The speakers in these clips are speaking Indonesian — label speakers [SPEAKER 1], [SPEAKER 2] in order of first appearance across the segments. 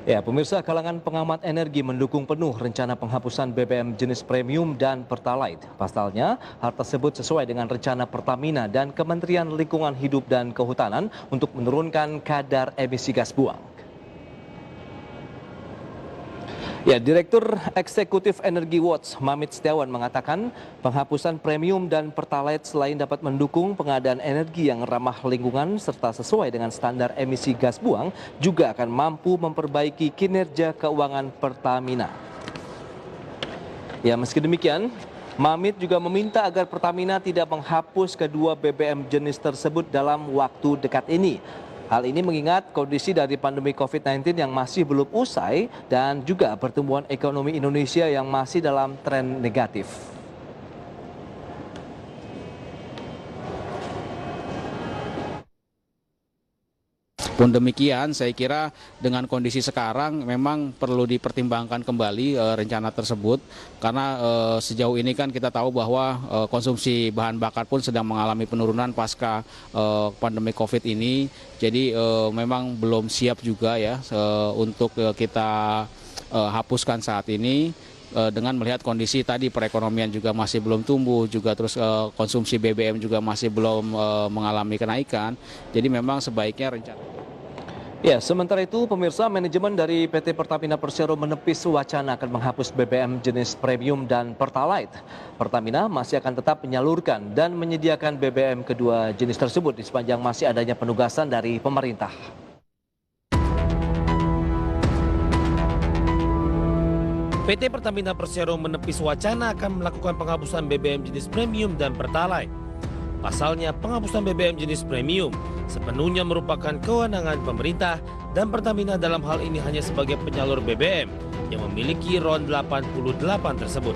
[SPEAKER 1] Ya, pemirsa, kalangan pengamat energi mendukung penuh rencana penghapusan BBM jenis premium dan Pertalite. Pasalnya, hal tersebut sesuai dengan rencana Pertamina dan Kementerian Lingkungan Hidup dan Kehutanan untuk menurunkan kadar emisi gas buang. Ya, Direktur Eksekutif Energi Watch, Mamit Setiawan mengatakan penghapusan premium dan Pertalite selain dapat mendukung pengadaan energi yang ramah lingkungan serta sesuai dengan standar emisi gas buang, juga akan mampu memperbaiki kinerja keuangan Pertamina. Ya, meski demikian, Mamit juga meminta agar Pertamina tidak menghapus kedua BBM jenis tersebut dalam waktu dekat ini. Hal ini mengingat kondisi dari pandemi COVID-19 yang masih belum usai dan juga pertumbuhan ekonomi Indonesia yang masih dalam tren negatif.
[SPEAKER 2] Pun demikian, saya kira dengan kondisi sekarang memang perlu dipertimbangkan kembali rencana tersebut karena sejauh ini kan kita tahu bahwa konsumsi bahan bakar pun sedang mengalami penurunan pasca pandemi COVID ini. Jadi memang belum siap juga ya untuk kita hapuskan saat ini. Dengan melihat kondisi tadi perekonomian juga masih belum tumbuh, juga terus konsumsi BBM juga masih belum mengalami kenaikan. Jadi memang sebaiknya rencana.
[SPEAKER 1] Ya, sementara itu pemirsa, manajemen dari PT Pertamina Persero menepis wacana akan menghapus BBM jenis premium dan Pertalite. Pertamina masih akan tetap menyalurkan dan menyediakan BBM kedua jenis tersebut di sepanjang masih adanya penugasan dari pemerintah.
[SPEAKER 3] PT Pertamina Persero menepis wacana akan melakukan penghapusan BBM jenis premium dan Pertalite. Pasalnya, penghapusan BBM jenis premium sepenuhnya merupakan kewenangan pemerintah dan Pertamina dalam hal ini hanya sebagai penyalur BBM yang memiliki RON 88 tersebut.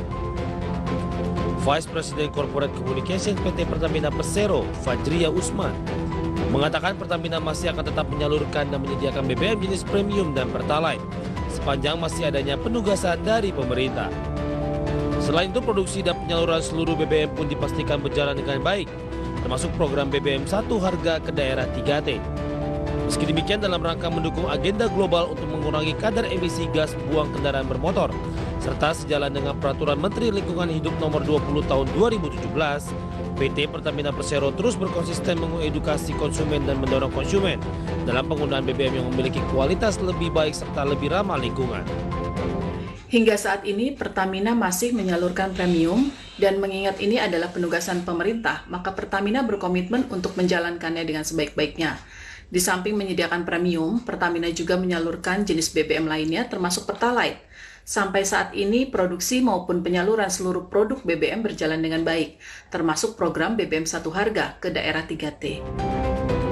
[SPEAKER 3] Vice President Corporate Communication PT Pertamina Persero, Fajria Usman, mengatakan Pertamina masih akan tetap menyalurkan dan menyediakan BBM jenis premium dan Pertalite sepanjang masih adanya penugasan dari pemerintah. Selain itu, produksi dan penyaluran seluruh BBM pun dipastikan berjalan dengan baik, termasuk program BBM satu harga ke daerah 3T. Meski demikian, dalam rangka mendukung agenda global untuk mengurangi kadar emisi gas buang kendaraan bermotor, serta sejalan dengan Peraturan Menteri Lingkungan Hidup Nomor 20 Tahun 2017, PT Pertamina Persero terus berkonsisten mengedukasi konsumen dan mendorong konsumen dalam penggunaan BBM yang memiliki kualitas lebih baik serta lebih ramah lingkungan.
[SPEAKER 4] Hingga saat ini, Pertamina masih menyalurkan premium dan mengingat ini adalah penugasan pemerintah, maka Pertamina berkomitmen untuk menjalankannya dengan sebaik-baiknya. Di samping menyediakan premium, Pertamina juga menyalurkan jenis BBM lainnya termasuk Pertalite. Sampai saat ini, produksi maupun penyaluran seluruh produk BBM berjalan dengan baik, termasuk program BBM satu harga ke daerah 3T.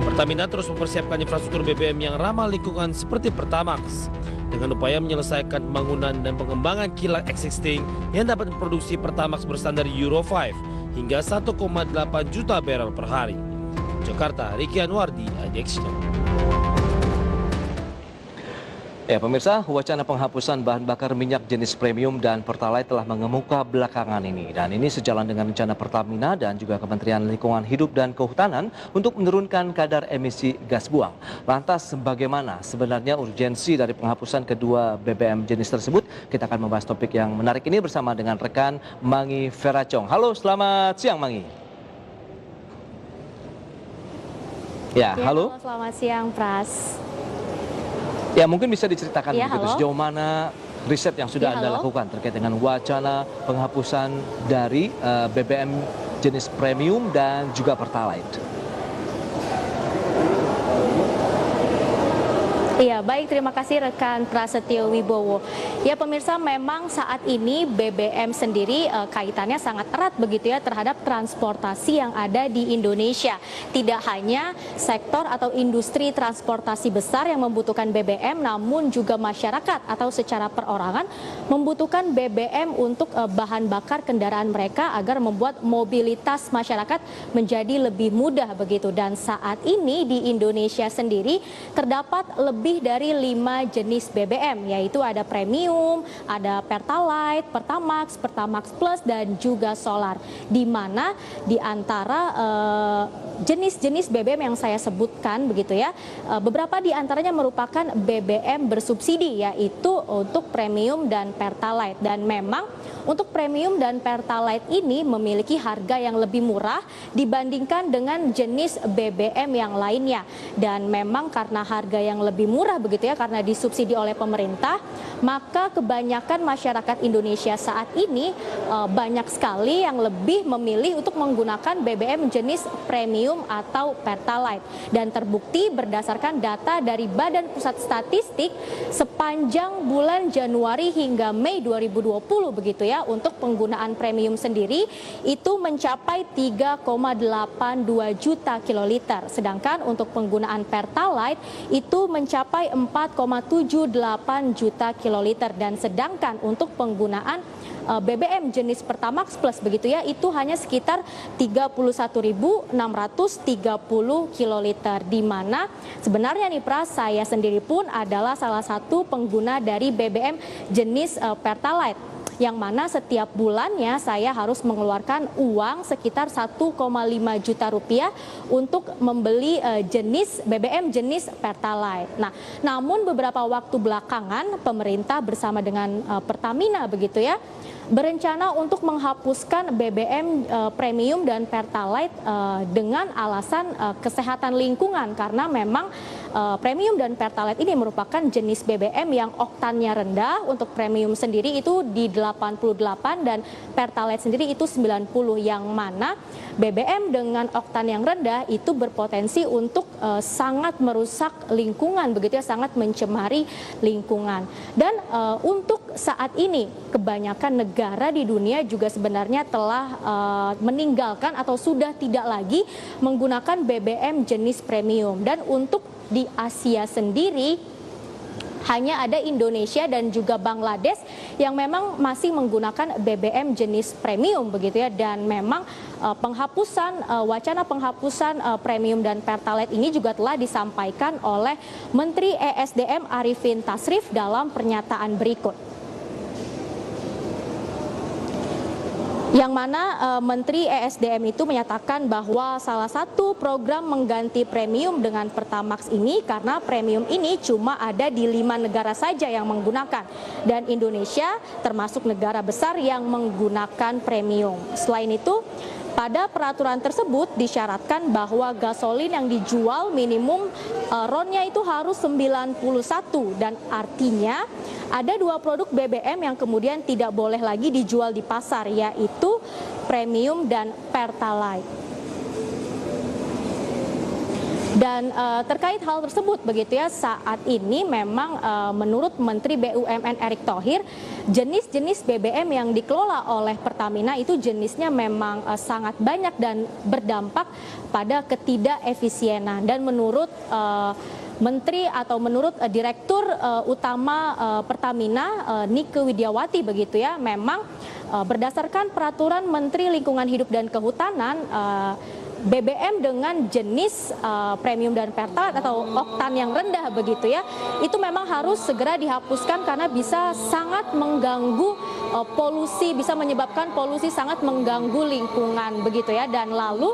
[SPEAKER 3] Pertamina terus mempersiapkan infrastruktur BBM yang ramah lingkungan seperti Pertamax, dengan upaya menyelesaikan pembangunan dan pengembangan kilang existing yang dapat memproduksi Pertamax berstandar Euro 5 hingga 1,8 juta barel per hari. Jakarta, Riki Anwardi, IDX.
[SPEAKER 1] Ya, pemirsa, wacana penghapusan bahan bakar minyak jenis premium dan Pertalite telah mengemuka belakangan ini. Dan ini sejalan dengan rencana Pertamina dan juga Kementerian Lingkungan Hidup dan Kehutanan untuk menurunkan kadar emisi gas buang. Lantas, bagaimana sebenarnya urgensi dari penghapusan kedua BBM jenis tersebut? Kita akan membahas topik yang menarik ini bersama dengan rekan Mangi Feracong. Halo, selamat siang Mangi. Ya, halo.
[SPEAKER 5] Selamat siang, Pras.
[SPEAKER 1] Ya, mungkin bisa diceritakan
[SPEAKER 5] Ya,
[SPEAKER 1] begitu sejauh mana riset yang sudah Anda lakukan terkait dengan wacana penghapusan dari BBM jenis premium dan juga Pertalite.
[SPEAKER 5] Iya, baik, terima kasih rekan Prasetyo Wibowo. Ya pemirsa, memang saat ini BBM sendiri kaitannya sangat erat begitu ya terhadap transportasi yang ada di Indonesia. Tidak hanya sektor atau industri transportasi besar yang membutuhkan BBM, namun juga masyarakat atau secara perorangan membutuhkan BBM untuk bahan bakar kendaraan mereka agar membuat mobilitas masyarakat menjadi lebih mudah begitu. Dan saat ini di Indonesia sendiri terdapat lebih dari 5 jenis BBM, yaitu ada premium, premium, ada Pertalite, Pertamax, Pertamax Plus, dan juga Solar. Di mana di antara jenis-jenis BBM yang saya sebutkan begitu ya, beberapa di antaranya merupakan BBM bersubsidi, yaitu untuk premium dan Pertalite. Dan memang untuk premium dan Pertalite ini memiliki harga yang lebih murah dibandingkan dengan jenis BBM yang lainnya. Dan memang karena harga yang lebih murah begitu ya, karena disubsidi oleh pemerintah, maka kebanyakan masyarakat Indonesia saat ini banyak sekali yang lebih memilih untuk menggunakan BBM jenis premium atau Pertalite. Dan terbukti berdasarkan data dari Badan Pusat Statistik sepanjang bulan Januari hingga Mei 2020 begitu ya, untuk penggunaan premium sendiri itu mencapai 3,82 juta kiloliter. Sedangkan untuk penggunaan Pertalite itu mencapai 4,78 juta kiloliter. Dan sedangkan untuk penggunaan BBM jenis Pertamax Plus begitu ya, itu hanya sekitar 31.630 kiloliter. Di mana sebenarnya nih Pras, saya sendiri pun adalah salah satu pengguna dari BBM jenis Pertalite, yang mana setiap bulannya saya harus mengeluarkan uang sekitar 1,5 juta rupiah untuk membeli jenis BBM jenis Pertalite. Nah, namun beberapa waktu belakangan pemerintah bersama dengan Pertamina begitu ya, berencana untuk menghapuskan BBM premium dan Pertalite dengan alasan kesehatan lingkungan, karena memang premium dan Pertalite ini merupakan jenis BBM yang oktannya rendah. Untuk premium sendiri itu di 88 dan Pertalite sendiri itu 90, yang mana BBM dengan oktan yang rendah itu berpotensi untuk sangat merusak lingkungan begitu ya, sangat mencemari lingkungan. Dan untuk saat ini kebanyakan negara di dunia juga sebenarnya telah meninggalkan atau sudah tidak lagi menggunakan BBM jenis premium. Dan untuk di Asia sendiri hanya ada Indonesia dan juga Bangladesh yang memang masih menggunakan BBM jenis premium begitu ya. Dan memang wacana penghapusan premium dan Pertalite ini juga telah disampaikan oleh Menteri ESDM Arifin Tasrif dalam pernyataan berikut. Yang mana Menteri ESDM itu menyatakan bahwa salah satu program mengganti premium dengan Pertamax ini, karena premium ini cuma ada di 5 negara saja yang menggunakan, dan Indonesia termasuk negara besar yang menggunakan premium. Selain itu, pada peraturan tersebut disyaratkan bahwa gasolin yang dijual minimum RON-nya itu harus 91, dan artinya ada 2 produk BBM yang kemudian tidak boleh lagi dijual di pasar, yaitu premium dan Pertalite. Dan terkait hal tersebut begitu ya, saat ini memang menurut Menteri BUMN Erick Thohir, jenis-jenis BBM yang dikelola oleh Pertamina itu jenisnya memang sangat banyak dan berdampak pada ketidakefisienan. Dan menurut Menteri atau menurut Direktur Utama Pertamina Nike Widiawati begitu ya, memang berdasarkan peraturan Menteri Lingkungan Hidup dan Kehutanan, BBM dengan jenis premium dan Pertalite atau oktan yang rendah begitu ya, itu memang harus segera dihapuskan karena bisa sangat mengganggu polusi, bisa menyebabkan polusi, sangat mengganggu lingkungan begitu ya. Dan lalu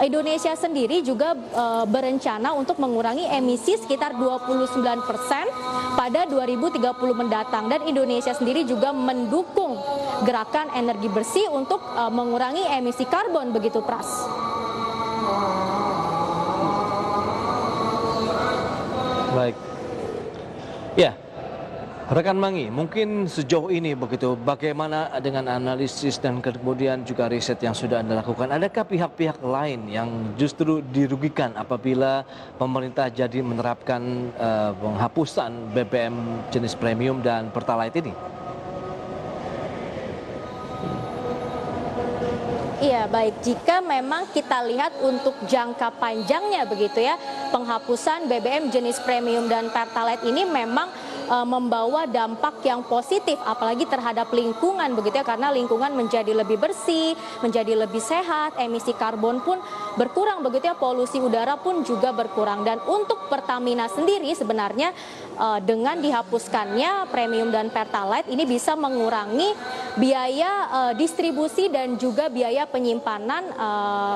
[SPEAKER 5] Indonesia sendiri juga berencana untuk mengurangi emisi sekitar 29% pada 2030 mendatang, dan Indonesia sendiri juga mendukung gerakan energi bersih untuk mengurangi emisi karbon begitu Pras.
[SPEAKER 1] Baik. Ya, rekan Mangi, mungkin sejauh ini begitu, bagaimana dengan analisis dan kemudian juga riset yang sudah Anda lakukan? Adakah pihak-pihak lain yang justru dirugikan apabila pemerintah jadi menerapkan penghapusan BBM jenis premium dan Pertalite ini?
[SPEAKER 5] Iya, baik. Jika memang kita lihat untuk jangka panjangnya begitu ya, penghapusan BBM jenis premium dan Pertalite ini memang membawa dampak yang positif, apalagi terhadap lingkungan begitu ya, karena lingkungan menjadi lebih bersih, menjadi lebih sehat, emisi karbon pun berkurang begitu ya, polusi udara pun juga berkurang. Dan untuk Pertamina sendiri sebenarnya dengan dihapuskannya premium dan pertalite ini bisa mengurangi biaya distribusi dan juga biaya penyimpanan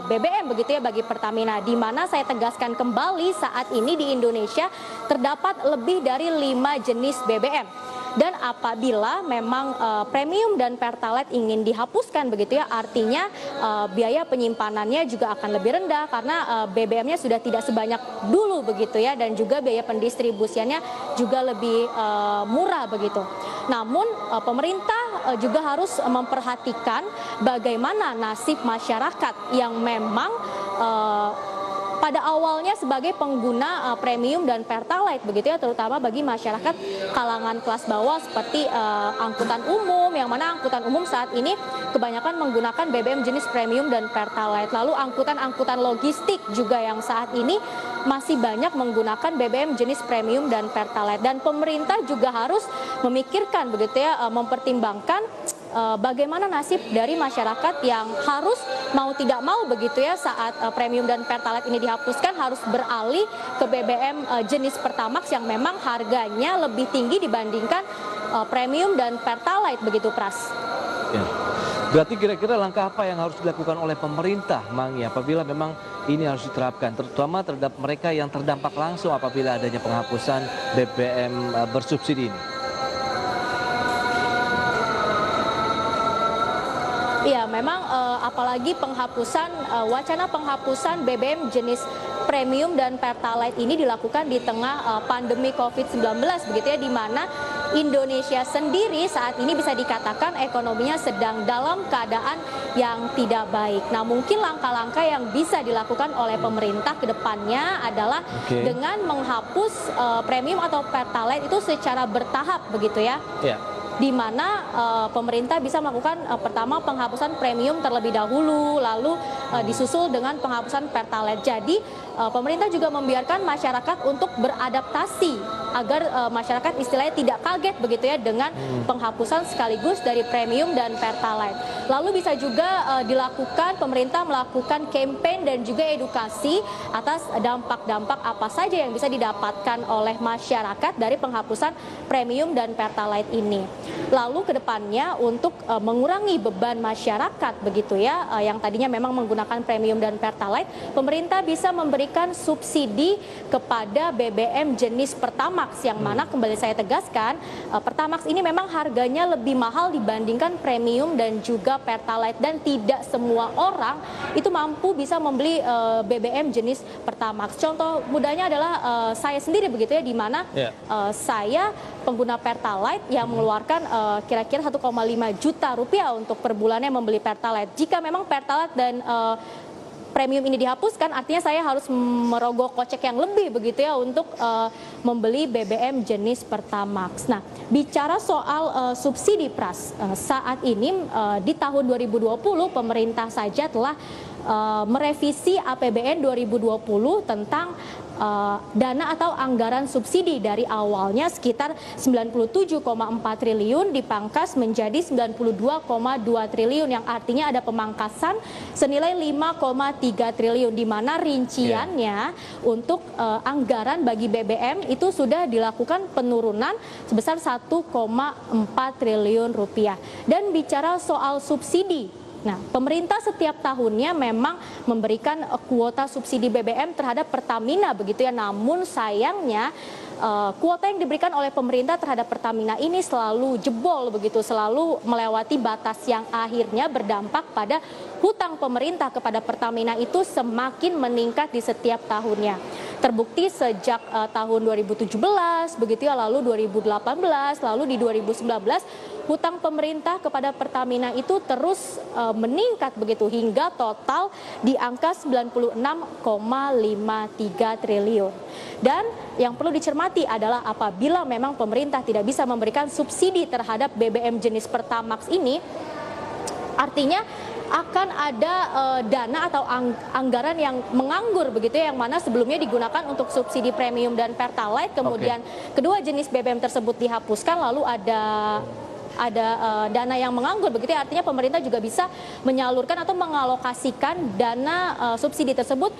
[SPEAKER 5] BBM begitu ya bagi Pertamina, di mana saya tegaskan kembali saat ini di Indonesia terdapat lebih dari 5 jenis BBM. Dan apabila memang premium dan pertalite ingin dihapuskan begitu ya, artinya biaya penyimpanannya juga akan lebih rendah karena BBM-nya sudah tidak sebanyak dulu begitu ya, dan juga biaya pendistribusiannya juga lebih murah begitu. Namun pemerintah juga harus memperhatikan bagaimana nasib masyarakat yang memang pada awalnya sebagai pengguna premium dan pertalite begitu ya, terutama bagi masyarakat kalangan kelas bawah seperti angkutan umum, yang mana angkutan umum saat ini kebanyakan menggunakan BBM jenis premium dan pertalite. Lalu angkutan-angkutan logistik juga yang saat ini masih banyak menggunakan BBM jenis premium dan pertalite, dan pemerintah juga harus memikirkan begitu ya, mempertimbangkan bagaimana nasib dari masyarakat yang harus mau tidak mau begitu ya, saat premium dan pertalite ini dihapuskan harus beralih ke BBM jenis Pertamax yang memang harganya lebih tinggi dibandingkan premium dan pertalite begitu, Pras.
[SPEAKER 1] Ya. Berarti kira-kira langkah apa yang harus dilakukan oleh pemerintah, Mangi, apabila memang ini harus diterapkan, terutama terhadap mereka yang terdampak langsung apabila adanya penghapusan BBM bersubsidi ini?
[SPEAKER 5] Iya, memang apalagi wacana penghapusan BBM jenis premium dan pertalite ini dilakukan di tengah pandemi COVID-19 begitu ya, di mana Indonesia sendiri saat ini bisa dikatakan ekonominya sedang dalam keadaan yang tidak baik. Nah, mungkin langkah-langkah yang bisa dilakukan oleh pemerintah ke depannya adalah dengan menghapus premium atau pertalite itu secara bertahap begitu ya.
[SPEAKER 1] Ya.
[SPEAKER 5] Di mana pemerintah bisa melakukan pertama penghapusan premium terlebih dahulu, lalu disusul dengan penghapusan pertalite. Jadi pemerintah juga membiarkan masyarakat untuk beradaptasi agar masyarakat istilahnya tidak kaget begitu ya dengan penghapusan sekaligus dari premium dan pertalite. Lalu bisa juga pemerintah melakukan campaign dan juga edukasi atas dampak-dampak apa saja yang bisa didapatkan oleh masyarakat dari penghapusan premium dan pertalite ini. Lalu ke depannya untuk mengurangi beban masyarakat begitu ya, yang tadinya memang menggunakan premium dan pertalite, pemerintah bisa memberikan subsidi kepada BBM jenis Pertamax, yang mana kembali saya tegaskan Pertamax ini memang harganya lebih mahal dibandingkan premium dan juga pertalite, dan tidak semua orang itu mampu bisa membeli BBM jenis Pertamax. Contoh mudahnya adalah saya sendiri begitu ya, di mana saya pengguna pertalite yang mengeluarkan kira-kira 1,5 juta rupiah untuk per bulannya membeli pertalite. Jika memang pertalite dan premium ini dihapuskan, artinya saya harus merogoh kocek yang lebih begitu ya untuk membeli BBM jenis Pertamax. Nah, bicara soal subsidi, Pras, saat ini di tahun 2020 pemerintah saja telah merevisi APBN 2020 tentang dana atau anggaran subsidi dari awalnya sekitar 97,4 triliun dipangkas menjadi 92,2 triliun, yang artinya ada pemangkasan senilai 5,3 triliun, di mana rinciannya untuk anggaran bagi BBM itu sudah dilakukan penurunan sebesar 1,4 triliun rupiah. Dan bicara soal subsidi, nah, pemerintah setiap tahunnya memang memberikan kuota subsidi BBM terhadap Pertamina begitu ya. Namun sayangnya kuota yang diberikan oleh pemerintah terhadap Pertamina ini selalu jebol begitu, selalu melewati batas yang akhirnya berdampak pada hutang pemerintah kepada Pertamina itu semakin meningkat di setiap tahunnya. Terbukti sejak tahun 2017 begitu ya, lalu 2018, lalu di 2019 hutang pemerintah kepada Pertamina itu terus meningkat begitu hingga total di angka 96,53 triliun. Dan yang perlu dicermati adalah apabila memang pemerintah tidak bisa memberikan subsidi terhadap BBM jenis Pertamax ini, artinya akan ada dana atau anggaran yang menganggur begitu ya, yang mana sebelumnya digunakan untuk subsidi premium dan pertalite, kemudian kedua jenis BBM tersebut dihapuskan, lalu ada ada dana yang menganggur begitu ya, artinya pemerintah juga bisa menyalurkan atau mengalokasikan dana subsidi tersebut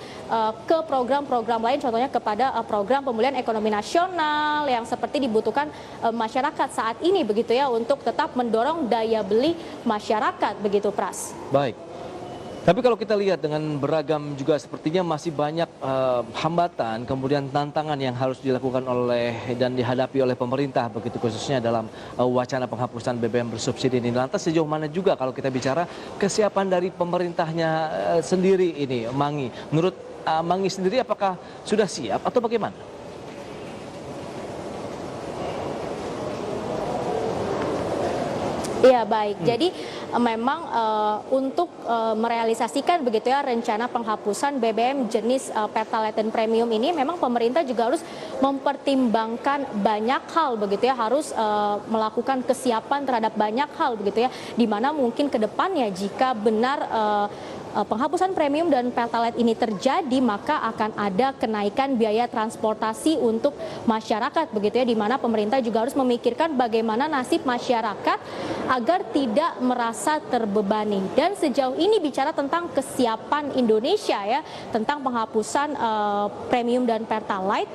[SPEAKER 5] ke program-program lain, contohnya kepada program pemulihan ekonomi nasional yang seperti dibutuhkan masyarakat saat ini begitu ya, untuk tetap mendorong daya beli masyarakat begitu, Pras.
[SPEAKER 1] Baik. Tapi kalau kita lihat dengan beragam juga sepertinya masih banyak hambatan, kemudian tantangan yang harus dilakukan oleh dan dihadapi oleh pemerintah begitu, khususnya dalam wacana penghapusan BBM bersubsidi ini. Lantas sejauh mana juga kalau kita bicara kesiapan dari pemerintahnya sendiri ini, Mangi? Menurut Mangi sendiri apakah sudah siap atau bagaimana?
[SPEAKER 5] Iya, baik. Jadi memang untuk merealisasikan begitu ya rencana penghapusan BBM jenis Pertalite dan Premium ini, memang pemerintah juga harus mempertimbangkan banyak hal begitu ya, harus melakukan kesiapan terhadap banyak hal begitu ya, di mana mungkin ke depannya jika benar penghapusan premium dan Pertalite ini terjadi, maka akan ada kenaikan biaya transportasi untuk masyarakat begitu ya, di mana pemerintah juga harus memikirkan bagaimana nasib masyarakat agar tidak merasa terbebani. Dan sejauh ini bicara tentang kesiapan Indonesia ya, tentang penghapusan premium dan Pertalite,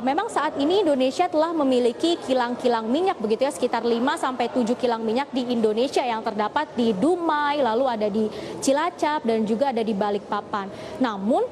[SPEAKER 5] memang saat ini Indonesia telah memiliki kilang-kilang minyak begitu ya, sekitar 5-7 kilang minyak di Indonesia yang terdapat di Dumai, lalu ada di Cilacap dan juga ada di Balikpapan. Namun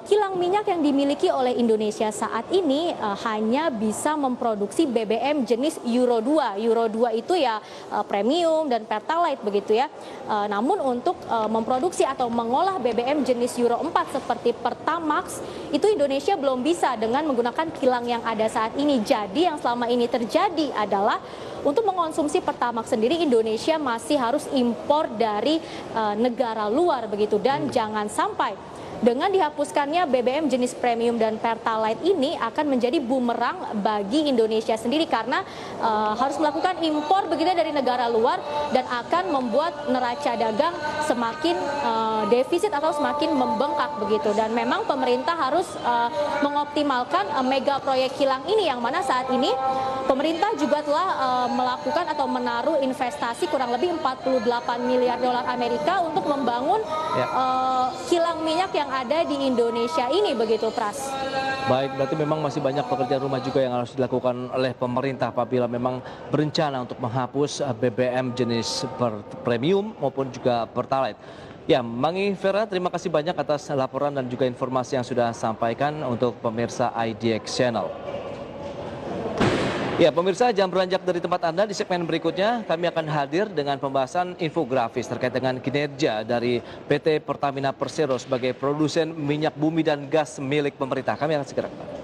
[SPEAKER 5] kilang minyak yang dimiliki oleh Indonesia saat ini hanya bisa memproduksi BBM jenis Euro 2. Euro 2 itu ya premium dan Pertalite begitu ya. Namun untuk memproduksi atau mengolah BBM jenis Euro 4 seperti Pertamax itu Indonesia belum bisa dengan menggunakan kilang yang ada saat ini. Jadi yang selama ini terjadi adalah untuk mengonsumsi Pertamax sendiri Indonesia masih harus impor dari negara luar begitu, dan jangan sampai dengan dihapuskannya BBM jenis premium dan Pertalite ini akan menjadi bumerang bagi Indonesia sendiri, karena harus melakukan impor begitu dari negara luar dan akan membuat neraca dagang semakin defisit atau semakin membengkak begitu. Dan memang pemerintah harus mengoptimalkan mega proyek kilang ini, yang mana saat ini pemerintah juga telah melakukan atau menaruh investasi kurang lebih 48 miliar dolar Amerika untuk membangun kilang minyak yang ada di Indonesia ini begitu, Pras.
[SPEAKER 1] Baik, berarti memang masih banyak pekerjaan rumah juga yang harus dilakukan oleh pemerintah apabila memang berencana untuk menghapus BBM jenis premium maupun juga Pertalite. Ya, Mangi Vera, terima kasih banyak atas laporan dan juga informasi yang sudah sampaikan untuk pemirsa IDX Channel. Ya, pemirsa, jangan beranjak dari tempat Anda. Di segmen berikutnya kami akan hadir dengan pembahasan infografis terkait dengan kinerja dari PT Pertamina Persero sebagai produsen minyak bumi dan gas milik pemerintah. Kami akan segera kembali.